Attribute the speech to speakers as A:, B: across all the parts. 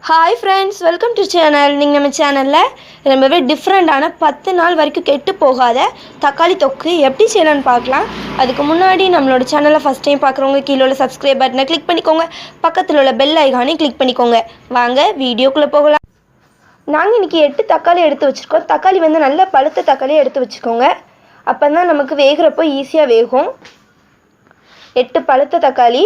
A: Hi friends, welcome to channel. நீங்கள் நம்ம சேனலில் ரொம்பவே டிஃப்ரெண்ட்டான 10 நாள் வரைக்கும் கெட்டு போகாத தக்காளி தொக்கு எப்படி செய்யலான்னு பார்க்கலாம். அதுக்கு முன்னாடி நம்மளோட சேனலை ஃபஸ்ட் டைம் பார்க்குறவங்க கீழே உள்ள சப்ஸ்கிரைப் பட்டனை கிளிக் பண்ணிக்கோங்க. பக்கத்தில் உள்ள பெல் ஐகானையும் கிளிக் பண்ணிக்கோங்க. வாங்க வீடியோக்குள்ளே போகலாம். நாங்கள் இன்றைக்கி 8 தக்காளி எடுத்து வச்சுருக்கோம். தக்காளி வந்து நல்ல பழுத்த தக்காளியை எடுத்து வச்சுக்கோங்க. அப்போ தான் நமக்கு வேகிறப்போ ஈஸியாக வேகும். 8 பழுத்த தக்காளி,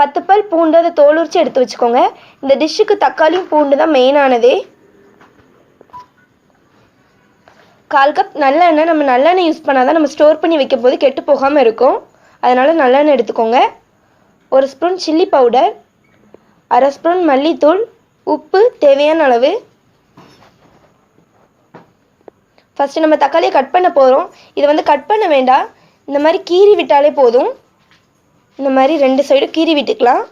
A: 10 பல் பூண்டு அதை தோல் உரித்து எடுத்து வச்சுக்கோங்க. இந்த டிஷ்ஷுக்கு தக்காளியும் பூண்டு தான் மெயினானதே. 1/4 கப் நல்லெண்ணெய். நம்ம நல்லெண்ணெய் யூஸ் பண்ணால் தான் நம்ம ஸ்டோர் பண்ணி வைக்கும் போது கெட்டு போகாமல் இருக்கும். அதனால் நல்லெண்ணெய் எடுத்துக்கோங்க. 1 ஸ்பூன் சில்லி பவுடர், 1/2 ஸ்பூன் மல்லித்தூள், உப்பு தேவையான அளவு. ஃபஸ்ட்டு நம்ம தக்காளியை கட் பண்ண போகிறோம். இதை வந்து கட் பண்ண வேண்டாம், இந்த மாதிரி கீறி விட்டாலே போதும். இந்த மாதிரி 2 சைடும் கீறி விட்டுக்கலாம்.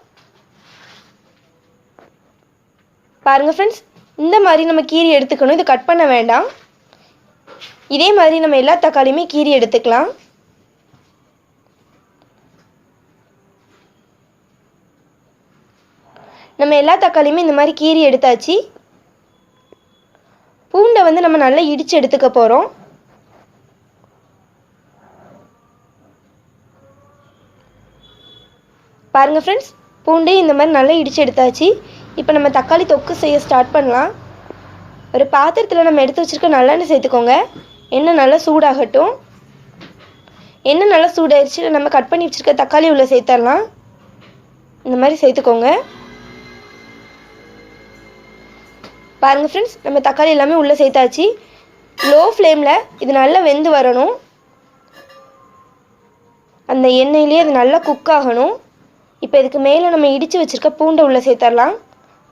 A: பாருங்கள் ஃப்ரெண்ட்ஸ், இந்த மாதிரி நம்ம கீறி எடுத்துக்கணும். இதை கட் பண்ண வேண்டாம். இதே மாதிரி நம்ம எல்லா தக்காளியுமே கீறி எடுத்துக்கலாம். நம்ம எல்லா தக்காளியுமே இந்த மாதிரி கீறி எடுத்தாச்சு. பூண்டை வந்து நம்ம நல்லா இடித்து எடுத்துக்க போகிறோம். பாருங்கள் ஃப்ரெண்ட்ஸ், பூண்டு இந்த மாதிரி நல்லா இடித்து எடுத்தாச்சு. இப்போ நம்ம தக்காளி தொக்கு செய்ய ஸ்டார்ட் பண்ணலாம். ஒரு பாத்திரத்தில் நம்ம எடுத்து வச்சுருக்க நல்லெண்ணெய் சேர்த்துக்கோங்க. எண்ணெய் நல்லா சூடாகட்டும். எண்ணெய் நல்லா சூடாகிடுச்சு. நம்ம கட் பண்ணி வச்சுருக்க தக்காளி உள்ளே சேர்த்துடலாம். இந்த மாதிரி சேர்த்துக்கோங்க. பாருங்கள் ஃப்ரெண்ட்ஸ், நம்ம தக்காளி எல்லாமே உள்ளே சேர்த்தாச்சு. லோ ஃப்ளேமில் இது நல்லா வெந்து வரணும். அந்த எண்ணெயிலே அது நல்லா குக் ஆகணும். இப்போ இதுக்கு மேலே நம்ம இடித்து வச்சுருக்க பூண்டை உள்ளே சேர்த்துடலாம்.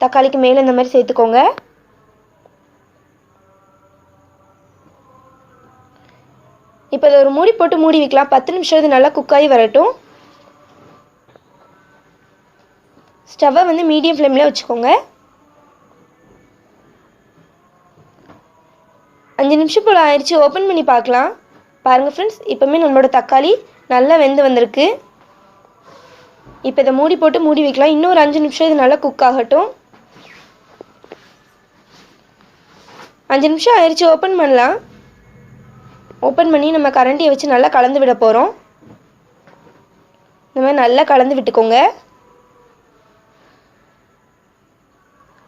A: தக்காளிக்கு மேலே இந்த மாதிரி சேர்த்துக்கோங்க. இப்போ இதை ஒரு மூடி போட்டு மூடி வைக்கலாம். 10 நிமிஷம் இது நல்லா குக்காகி வரட்டும். ஸ்டவ்வை வந்து மீடியம் ஃப்ளேமில் வச்சுக்கோங்க. 5 நிமிஷம் போல் ஆயிடுச்சு. ஓப்பன் பண்ணி பார்க்கலாம். பாருங்கள் ஃப்ரெண்ட்ஸ், இப்போவுமே நம்மளோட தக்காளி நல்லா வெந்து வந்திருக்கு. இப்போ இதை மூடி போட்டு மூடி வைக்கலாம். இன்னொரு 5 நிமிஷம் இது நல்லா குக் ஆகட்டும். 5 நிமிஷம் ஆயிடுச்சு. ஓப்பன் பண்ணலாம். ஓப்பன் பண்ணி நம்ம கரண்டியை வச்சு நல்லா கலந்து விட போகிறோம். இந்த மாதிரி நல்லா கலந்து விட்டுக்கோங்க.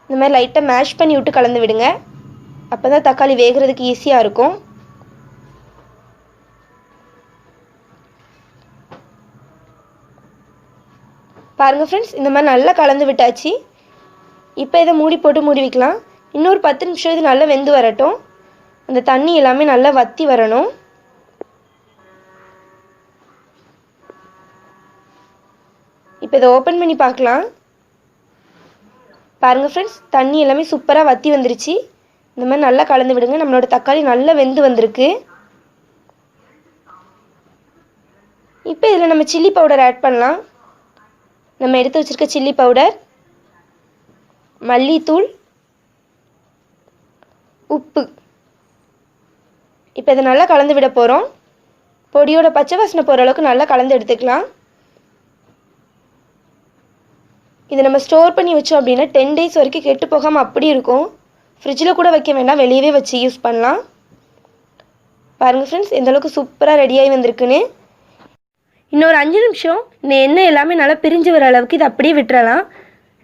A: இந்த மாதிரி லைட்டாக மேஷ் பண்ணி விட்டு கலந்து விடுங்க. அப்போ தான் தக்காளி வேகிறதுக்கு ஈஸியாக இருக்கும். பாருங்கள் ஃப்ரெண்ட்ஸ், இந்த மாதிரி நல்லா கலந்து விட்டாச்சு. இப்போ இதை மூடி போட்டு மூடி வைக்கலாம். இன்னொரு 10 நிமிஷம் இது நல்லா வெந்து வரட்டும். அந்த தண்ணி எல்லாமே நல்லா வற்றி வரணும். இப்போ இதை ஓப்பன் பண்ணி பார்க்கலாம். பாருங்கள் ஃப்ரெண்ட்ஸ், தண்ணி எல்லாமே சூப்பராக வற்றி வந்துருச்சு. இந்த மாதிரி நல்லா கலந்து விடுங்க. நம்மளோட தக்காளி நல்லா வெந்து வந்திருக்கு. இப்போ இதில் நம்ம சில்லி பவுடர் ஆட் பண்ணலாம். நம்ம எடுத்து வச்சுருக்க சில்லி பவுடர், மல்லித்தூள், உப்பு. இப்போ இதை நல்லா கலந்து விட போகிறோம். பொடியோட பச்சை வாசனை போகிற அளவுக்கு நல்லா கலந்து எடுத்துக்கலாம். இதை நம்ம ஸ்டோர் பண்ணி வச்சோம் அப்படின்னா 10 டேஸ் வரைக்கும் கெட்டு போகாமல் அப்படி இருக்கும். ஃப்ரிட்ஜில் கூட வைக்க வேண்டாம், வெளியவே வச்சு யூஸ் பண்ணலாம். பாருங்கள் ஃப்ரெண்ட்ஸ், எந்தளவுக்கு சூப்பராக ரெடியாகி வந்திருக்குன்னு. இன்னொரு 5 நிமிஷம் இந்த எண்ணெய் எல்லாமே நல்லா பிரிஞ்சு வர அளவுக்கு இதை அப்படியே விட்டுறலாம்.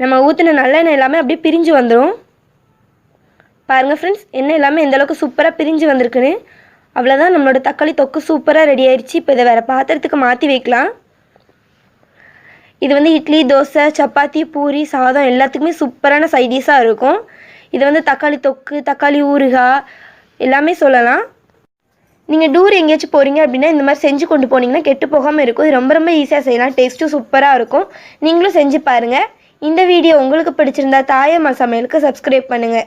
A: நம்ம ஊற்றின நல்லெண்ணெய் எல்லாமே அப்படியே பிரிஞ்சு வந்துடும். பாருங்கள் ஃப்ரெண்ட்ஸ், எண்ணெய் எல்லாமே எந்தளவுக்கு சூப்பராக பிரிஞ்சு வந்திருக்குன்னு. அவ்வளோதான், நம்மளோட தக்காளி தொக்கு சூப்பராக ரெடி ஆயிடுச்சு. இப்போ இதை வேறு பாத்திரத்துக்கு மாற்றி வைக்கலாம். இது வந்து இட்லி, தோசை, சப்பாத்தி, பூரி, சாதம் எல்லாத்துக்குமே சூப்பரான சைடிஷாக இருக்கும். இது வந்து தக்காளி தொக்கு, தக்காளி ஊறுகாய் எல்லாமே சொல்லலாம். நீங்கள் டூர் எங்கேயாச்சும் போகிறீங்க அப்படின்னா இந்த மாதிரி செஞ்சு கொண்டு போனீங்கன்னா கெட்டு போகாமல் இருக்கும். இது ரொம்ப ஈஸியாக செய்யலாம். டேஸ்ட்டும் சூப்பராக இருக்கும். நீங்களும் செஞ்சு பாருங்கள். இந்த வீடியோ உங்களுக்கு பிடிச்சிருந்தா தாயம்மா சமையலுக்கு சப்ஸ்கிரைப் பண்ணுங்கள்.